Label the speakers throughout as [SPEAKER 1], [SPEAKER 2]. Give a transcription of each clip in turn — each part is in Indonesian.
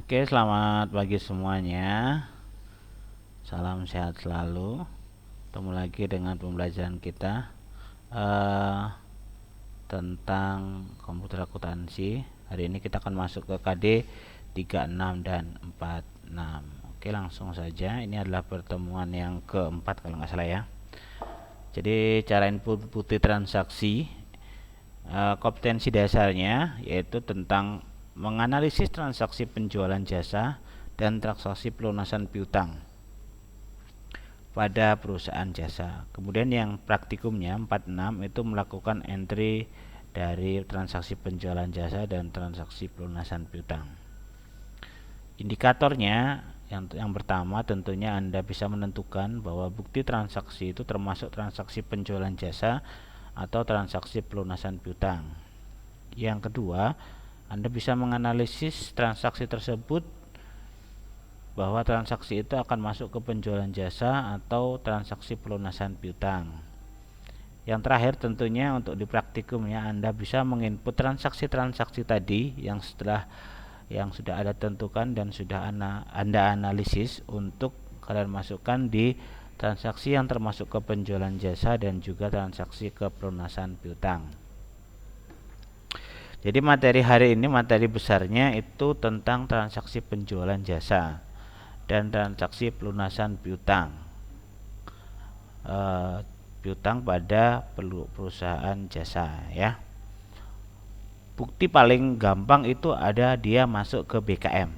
[SPEAKER 1] Oke, selamat pagi semuanya. Salam sehat selalu. Ketemu lagi dengan pembelajaran kita tentang komputer akuntansi. Hari ini kita akan masuk ke KD 36 dan 46. Oke, langsung saja. Ini adalah pertemuan yang keempat kalau nggak salah ya. Jadi cara input bukti transaksi, kompetensi dasarnya yaitu tentang menganalisis transaksi penjualan jasa dan transaksi pelunasan piutang pada perusahaan jasa. Kemudian yang praktikumnya 46 itu melakukan entry dari transaksi penjualan jasa dan transaksi pelunasan piutang. Indikatornya yang pertama tentunya Anda bisa menentukan bahwa bukti transaksi itu termasuk transaksi penjualan jasa atau transaksi pelunasan piutang. Yang kedua, Anda bisa menganalisis transaksi tersebut bahwa transaksi itu akan masuk ke penjualan jasa atau transaksi pelunasan piutang. Yang terakhir tentunya untuk di praktikumnya Anda bisa menginput transaksi-transaksi tadi yang sudah Anda tentukan dan sudah Anda analisis untuk kalian masukkan di transaksi yang termasuk ke penjualan jasa dan juga transaksi ke pelunasan piutang. Jadi materi hari ini, materi besarnya itu tentang transaksi penjualan jasa dan transaksi pelunasan piutang. Piutang pada perusahaan jasa ya. Bukti paling gampang itu ada dia masuk ke BKM.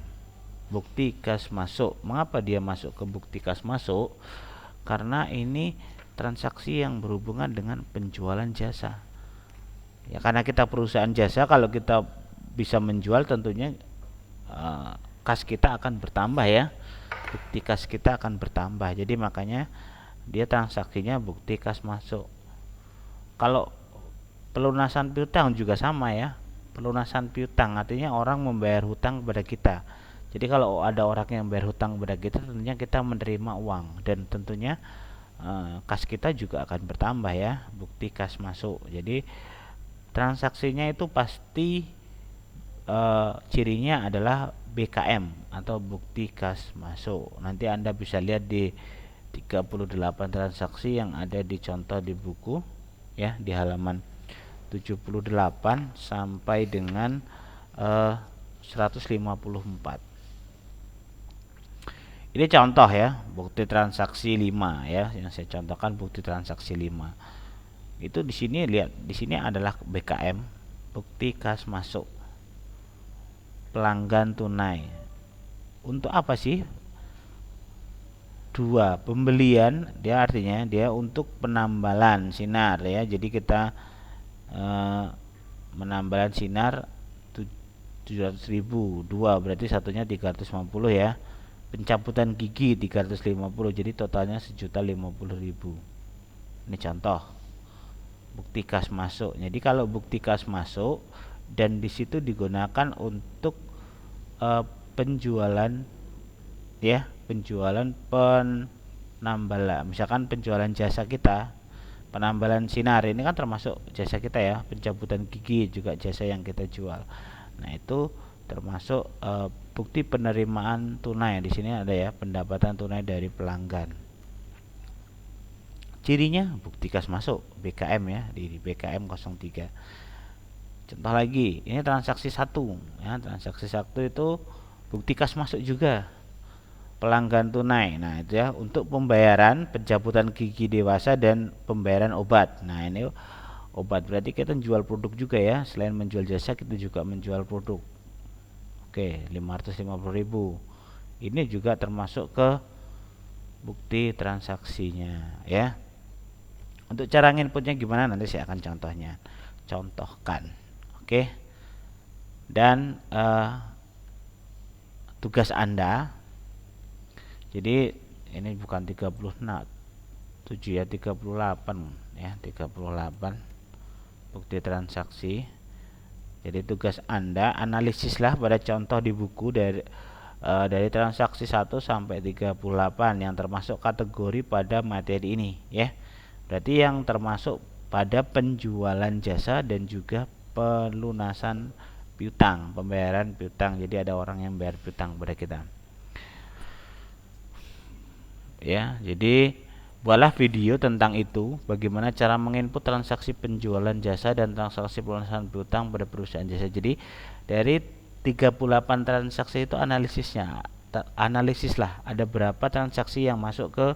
[SPEAKER 1] Bukti kas masuk. Mengapa dia masuk ke bukti kas masuk? Karena ini transaksi yang berhubungan dengan penjualan jasa. Ya karena kita perusahaan jasa, kalau kita bisa menjual tentunya kas kita akan bertambah ya. Bukti kas kita akan bertambah. Jadi makanya dia transaksinya bukti kas masuk. Kalau pelunasan piutang juga sama ya. Pelunasan piutang artinya orang membayar hutang kepada kita. Jadi kalau ada orang yang membayar hutang kepada kita, tentunya kita menerima uang dan tentunya kas kita juga akan bertambah ya. Bukti kas masuk. Jadi transaksinya itu pasti cirinya adalah BKM atau bukti kas masuk. Nanti Anda bisa lihat di 38 transaksi yang ada di contoh di buku ya, di halaman 78 sampai dengan 154. Ini contoh ya, bukti transaksi 5 ya, yang saya contohkan bukti transaksi 5. Itu di sini lihat, di sini adalah BKM, bukti kas masuk. Pelanggan tunai. Untuk apa sih? Dua, pembelian, dia artinya dia untuk penambalan sinar ya. Jadi kita menambalan sinar 700.000, dua berarti satunya 350 ya. Pencabutan gigi 350, jadi totalnya 1.050.000. Ini contoh bukti kas masuk. Jadi kalau bukti kas masuk dan di situ digunakan untuk penjualan ya, penjualan penambalan, misalkan penjualan jasa kita, penambalan sinar ini kan termasuk jasa kita ya, pencabutan gigi juga jasa yang kita jual. Nah itu termasuk bukti penerimaan tunai. Di sini ada ya, pendapatan tunai dari pelanggan. Cirinya bukti kas masuk BKM ya, di BKM 03. Contoh lagi, ini transaksi 1 ya, transaksi 1 itu bukti kas masuk juga, pelanggan tunai. Nah itu ya, untuk pembayaran pencabutan gigi dewasa dan pembayaran obat. Nah ini obat berarti kita jual produk juga ya, selain menjual jasa kita juga menjual produk. Oke, 550.000. Ini juga termasuk ke bukti transaksinya ya. Untuk cara inputnya gimana nanti saya akan contohkan. Oke. Dan tugas Anda, jadi ini bukan 37 ya, 38 ya, 38 bukti transaksi. Jadi tugas Anda analisislah pada contoh di buku dari transaksi 1 sampai 38 yang termasuk kategori pada materi ini ya. Berarti yang termasuk pada penjualan jasa dan juga pelunasan piutang, pembayaran piutang. Jadi ada orang yang bayar piutang kepada kita. Ya, jadi buatlah video tentang itu, bagaimana cara menginput transaksi penjualan jasa dan transaksi pelunasan piutang pada perusahaan jasa. Jadi dari 38 transaksi itu analisisnya, analisis lah ada berapa transaksi yang masuk ke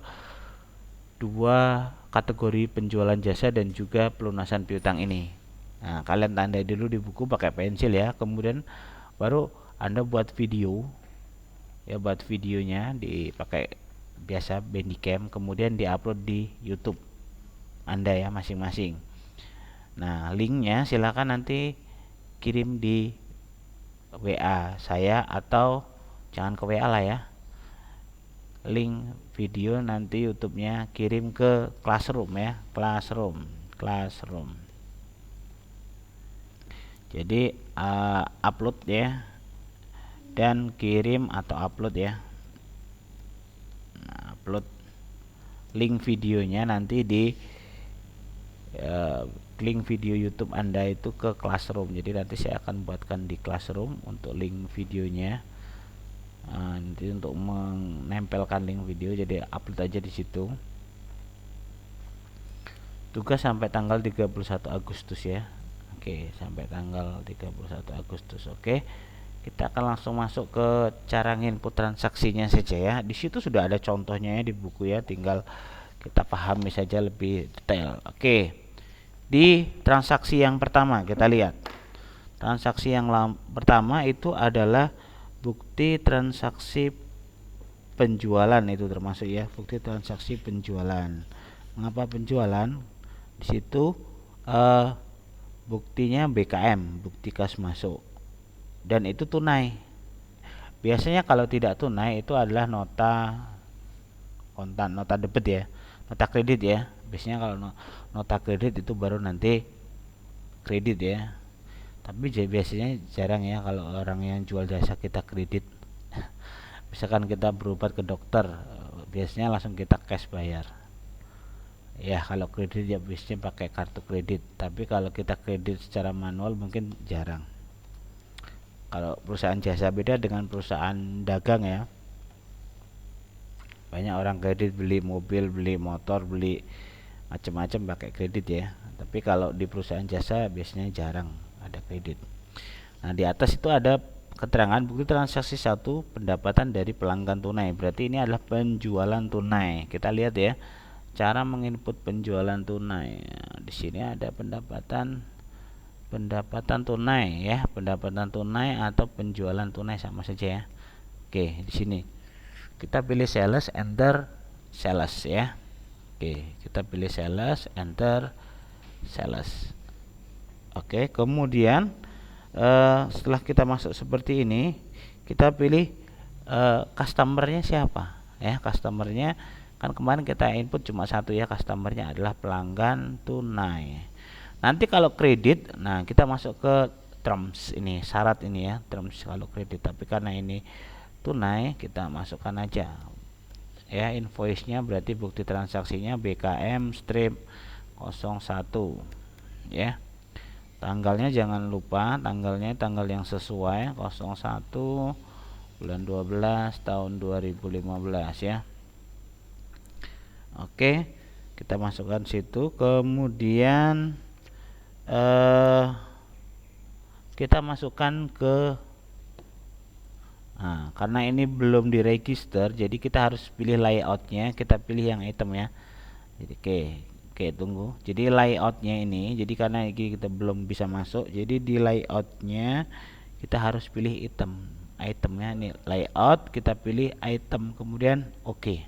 [SPEAKER 1] dua kategori penjualan jasa dan juga pelunasan piutang ini. Nah, kalian tandai dulu di buku pakai pensil ya, kemudian baru Anda buat video. Ya, buat videonya dipakai biasa Bandicam, kemudian diupload di YouTube Anda ya masing-masing. Nah, linknya silakan nanti kirim di WA saya atau jangan ke WA lah ya. Link video nanti YouTube-nya kirim ke Classroom ya, Classroom. Jadi upload ya dan kirim atau upload ya. Nah, upload link videonya nanti di link video YouTube Anda itu ke Classroom. Jadi nanti saya akan buatkan di Classroom untuk link videonya. Nanti untuk menempelkan link video, jadi upload aja di situ. Tugas sampai tanggal 31 Agustus ya. Oke, sampai tanggal 31 Agustus. Oke. Kita akan langsung masuk ke cara nginput transaksinya saja ya. Di situ sudah ada contohnya ya di buku ya, tinggal kita pahami saja lebih detail. Oke. Di transaksi yang pertama kita lihat. Transaksi yang pertama itu adalah bukti transaksi penjualan, itu termasuk ya, bukti transaksi penjualan. Mengapa penjualan? Di situ buktinya BKM, bukti kas masuk, dan itu tunai. Biasanya kalau tidak tunai itu adalah nota kontan, nota debit ya, nota kredit ya. Biasanya kalau nota kredit itu baru nanti kredit ya. Tapi biasanya jarang ya kalau orang yang jual jasa kita kredit. Misalkan kita berobat ke dokter, biasanya langsung kita cash bayar. Ya kalau kredit ya biasanya pakai kartu kredit. Tapi kalau kita kredit secara manual mungkin jarang. Kalau perusahaan jasa beda dengan perusahaan dagang ya. Banyak orang kredit, beli mobil, beli motor, beli macam-macam pakai kredit ya. Tapi kalau di perusahaan jasa biasanya jarang ada kredit. Nah, di atas itu ada keterangan bukti transaksi 1 pendapatan dari pelanggan tunai. Berarti ini adalah penjualan tunai. Kita lihat ya, cara menginput penjualan tunai. Nah, di sini ada pendapatan tunai ya, pendapatan tunai atau penjualan tunai sama saja ya. Oke, di sini kita pilih sales, enter sales ya. Oke, kita pilih sales, enter sales. Oke, kemudian setelah kita masuk seperti ini, kita pilih customernya siapa ya. Customernya kan kemarin kita input cuma satu ya, customernya adalah pelanggan tunai. Nanti kalau kredit, nah kita masuk ke terms ini, syarat ini ya, terms kalau kredit. Tapi karena ini tunai, kita masukkan aja ya, invoice-nya berarti bukti transaksinya BKM strip 01 ya. Tanggalnya jangan lupa, tanggalnya tanggal yang sesuai, 01 bulan 12 tahun 2015 ya. Oke, kita masukkan situ. Kemudian kita masukkan ke karena ini belum diregister, jadi kita harus pilih layoutnya. Kita pilih yang item ya. Jadi Oke, tunggu. Jadi layoutnya ini, jadi karena ini kita belum bisa masuk, jadi di layoutnya kita harus pilih itemnya ini layout, kita pilih item, kemudian oke.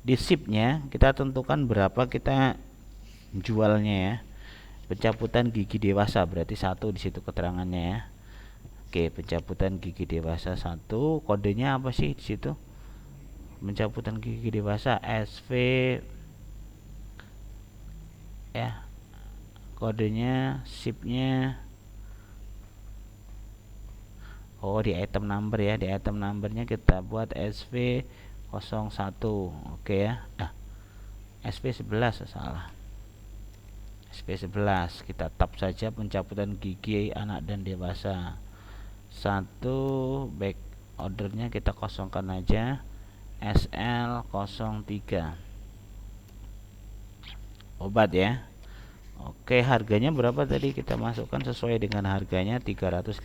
[SPEAKER 1] Di shipnya kita tentukan berapa kita jualnya ya. Pencabutan gigi dewasa berarti 1 di situ keterangannya ya. Oke, pencabutan gigi dewasa 1, kodenya apa sih di situ? Pencabutan gigi dewasa SV ya, kodenya, shipnya di item number ya, di item numbernya kita buat SV01. Oke ya, SV11 salah, SP11 kita tap saja pencabutan gigi anak dan dewasa. 1 back ordernya kita kosongkan aja, SL03 obat ya. Oke, harganya berapa tadi kita masukkan sesuai dengan harganya 350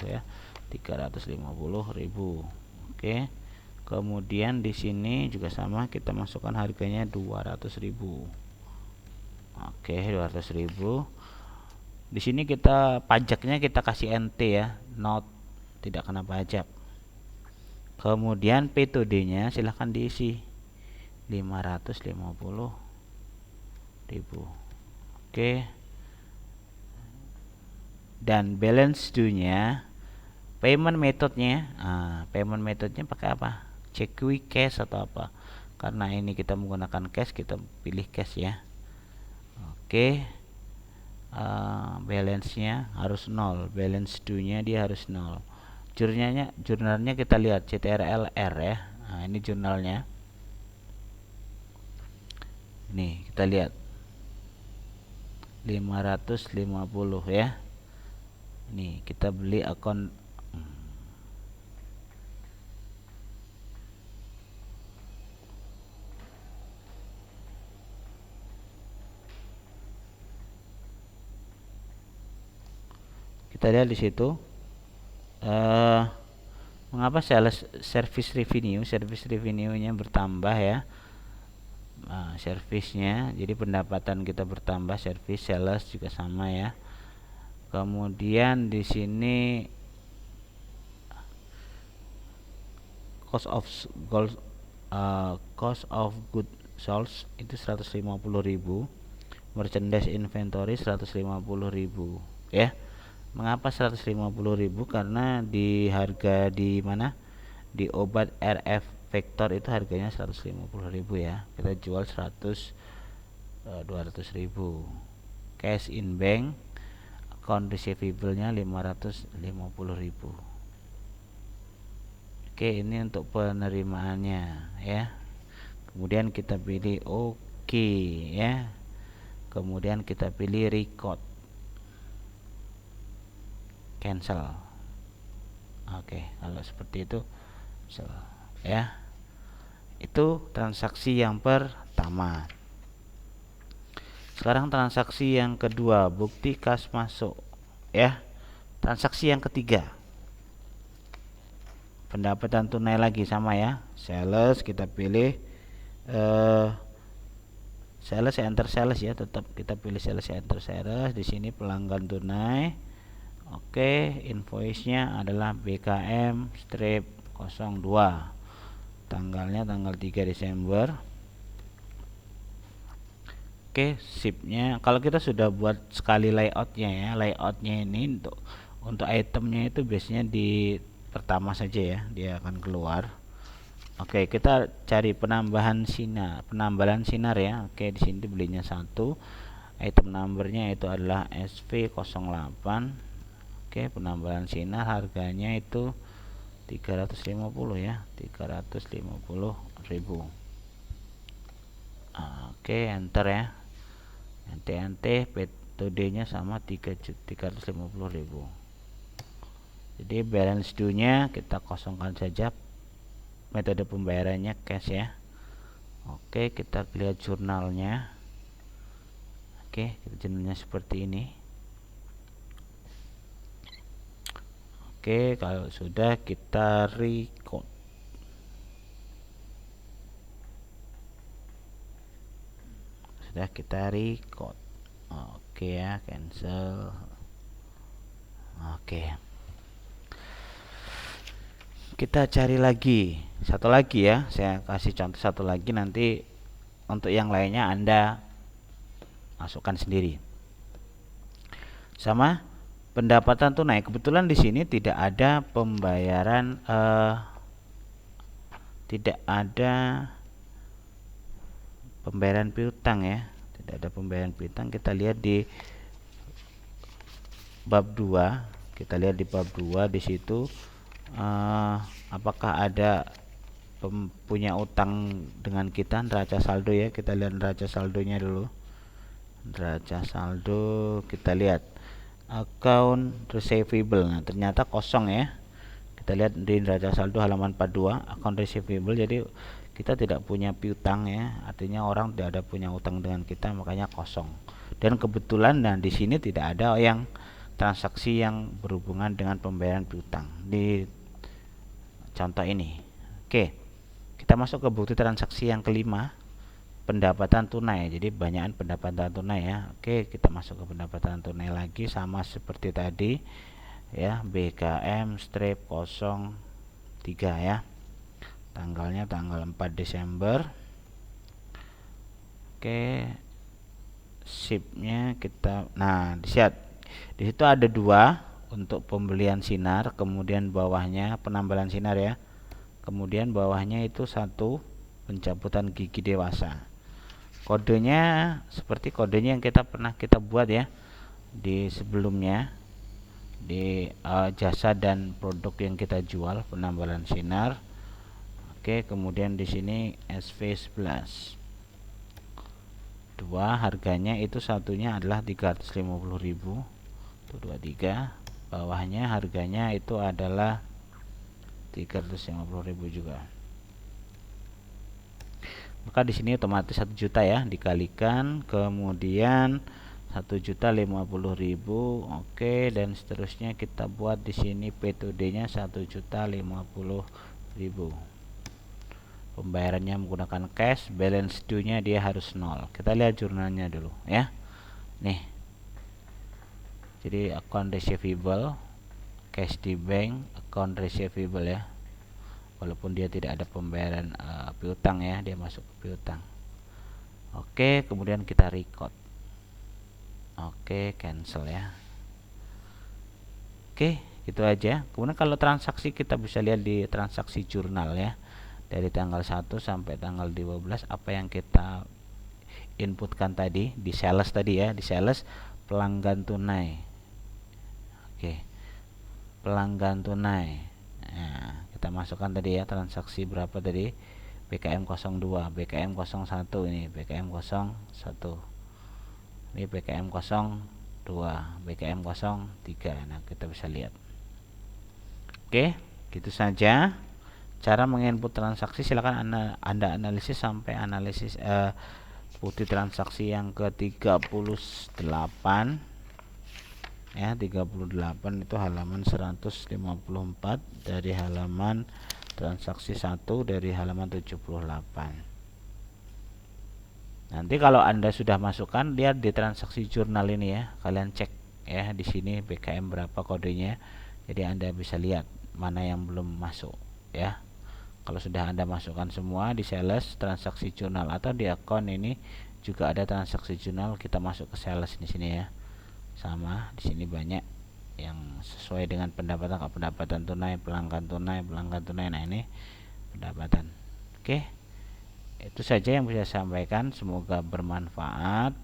[SPEAKER 1] ya. 350.000. Oke. Kemudian di sini juga sama, kita masukkan harganya 200.000. Oke, 200.000. Di sini kita pajaknya kita kasih NT ya, not, tidak kena pajak. Kemudian P2D-nya silahkan diisi 550.000. Oke. Dan balance due-nya, payment methodnya, payment methodnya pakai apa? Cheque, cash atau apa? Karena ini kita menggunakan cash, kita pilih cash ya. Oke. Balance-nya harus 0, balance due-nya dia harus 0. Jurnalnya kita lihat CTRLR ya. Nah, ini jurnalnya. Nih, kita lihat 550 ya. Nih, kita beli akun kita lihat di situ mengapa service revenue-nya bertambah ya. Servisnya, jadi pendapatan kita bertambah, service sales juga sama ya. Kemudian di sini cost of goods sold itu 150.000, merchandise inventory 150.000 ya. Mengapa 150.000? Karena di harga di mana, di obat RF Vector itu harganya 150.000 ya. Kita jual 200.000. Cash in bank, account receivable-nya 550.000. Oke, ini untuk penerimaannya ya. Kemudian kita pilih OK ya. Kemudian kita pilih record, cancel. Oke, kalau seperti itu ya. Itu transaksi yang pertama. Sekarang transaksi yang kedua, bukti kas masuk ya. Transaksi yang ketiga, pendapatan tunai lagi sama ya. Sales kita pilih sales, enter sales ya, tetap kita pilih sales, enter sales. Di sini pelanggan tunai. Oke, invoice-nya adalah BKM strip 02. Tanggalnya tanggal 3 Desember. Oke, sip-nya kalau kita sudah buat sekali layoutnya ya. Layoutnya ini untuk itemnya itu biasanya di pertama saja ya, dia akan keluar. Oke, kita cari penambahan sinar ya. Oke, di sini belinya 1. Item numbernya itu adalah SV08. Oke, penambahan sinar harganya itu 350 ya, 350.000. Oke, enter ya. NT P2D-nya sama 350.000. Jadi balance due-nya kita kosongkan saja, metode pembayarannya cash ya. Oke, kita lihat jurnalnya. Oke, jurnalnya seperti ini. Oke, kalau sudah kita record. Sudah kita record. Oke ya, cancel. Oke. Kita cari lagi, satu lagi ya. Saya kasih contoh satu lagi, nanti untuk yang lainnya Anda masukkan sendiri. Sama pendapatan tunai. Kebetulan di sini tidak ada pembayaran, tidak ada pembayaran piutang ya. Tidak ada pembayaran piutang. Kita lihat di bab 2. Kita lihat di bab 2 di situ apakah ada punya utang dengan kita, neraca saldo ya. Kita lihat neraca saldonya dulu. neraca saldo, kita lihat account receivable. Nah, ternyata kosong ya. Kita lihat di neraca saldo halaman 42, account receivable. Jadi kita tidak punya piutang ya. Artinya orang tidak ada punya utang dengan kita, makanya kosong. Dan kebetulan di sini tidak ada yang transaksi yang berhubungan dengan pembayaran piutang di contoh ini. Oke. Kita masuk ke bukti transaksi yang kelima, pendapatan tunai. Jadi banyakan pendapatan tunai ya. Oke, kita masuk ke pendapatan tunai lagi sama seperti tadi ya, BKM strip 03 ya. Tanggalnya tanggal 4 Desember. Oke. Shipnya kita, nah disiap. Di situ ada dua untuk pembelian sinar, kemudian bawahnya penambalan sinar ya. Kemudian bawahnya itu satu pencabutan gigi dewasa. Kodenya seperti kodenya yang pernah kita buat ya di sebelumnya di jasa dan produk yang kita jual, penambalan sinar. Oke, kemudian di sini SV11 dua, harganya itu satunya adalah 350.000 itu 23, bawahnya harganya itu adalah 350.000 juga. Maka di sini otomatis 1 juta ya, dikalikan kemudian 1.050.000. Oke, dan seterusnya kita buat di sini P2D-nya 1.050.000. Pembayarannya menggunakan cash, balance due-nya dia harus 0. Kita lihat jurnalnya dulu ya. Nih. Jadi account receivable, cash di bank, account receivable ya. Walaupun dia tidak ada pembayaran piutang ya, dia masuk ke piutang. Oke, kemudian kita record. Oke, cancel ya. Oke, gitu aja. Kemudian kalau transaksi kita bisa lihat di transaksi jurnal ya. Dari tanggal 1 sampai tanggal 12 apa yang kita inputkan tadi di sales tadi ya, di sales pelanggan tunai. Oke. Pelanggan tunai. Nah, kita masukkan tadi ya transaksi berapa tadi, BKM 02, BKM 01, ini BKM 01, ini BKM 02, BKM 03. Nah, kita bisa lihat. Oke, gitu saja cara menginput transaksi. Silakan Anda analisis sampai analisis bukti transaksi yang ke-38 ya. 38 itu halaman 154 dari halaman transaksi 1 dari halaman 78. Nanti kalau Anda sudah masukkan, lihat di transaksi jurnal ini ya, kalian cek ya di sini BKM berapa kodenya. Jadi Anda bisa lihat mana yang belum masuk ya. Kalau sudah Anda masukkan semua di sales transaksi jurnal atau di account ini juga ada transaksi jurnal, kita masuk ke sales di sini ya. Sama di sini banyak yang sesuai dengan pendapatan tunai, pelanggan tunai. Nah, ini pendapatan. Oke, itu saja yang bisa saya sampaikan, semoga bermanfaat.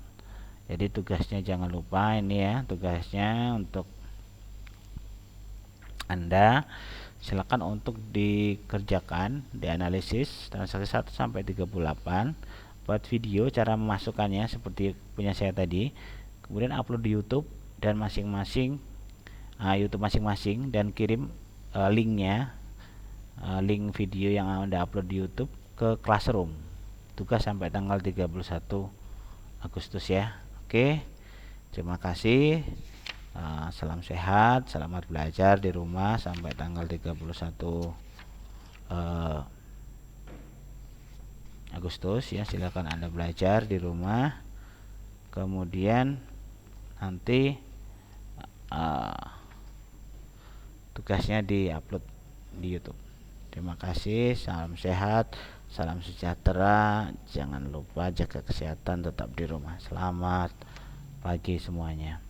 [SPEAKER 1] Jadi tugasnya jangan lupa ini ya, tugasnya untuk Anda silakan untuk dikerjakan, dianalisis transaksi 1 sampai 38, buat video cara memasukkannya seperti punya saya tadi. Kemudian upload di YouTube dan masing-masing YouTube masing-masing, dan kirim linknya, link video yang Anda upload di YouTube ke Classroom. Tugas sampai tanggal 31 Agustus ya. Oke, terima kasih. Salam sehat, selamat belajar di rumah sampai tanggal 31 Agustus ya. Silakan Anda belajar di rumah. Kemudian nanti tugasnya di-upload di YouTube. Terima kasih, salam sehat, salam sejahtera. Jangan lupa jaga kesehatan, tetap di rumah. Selamat pagi semuanya.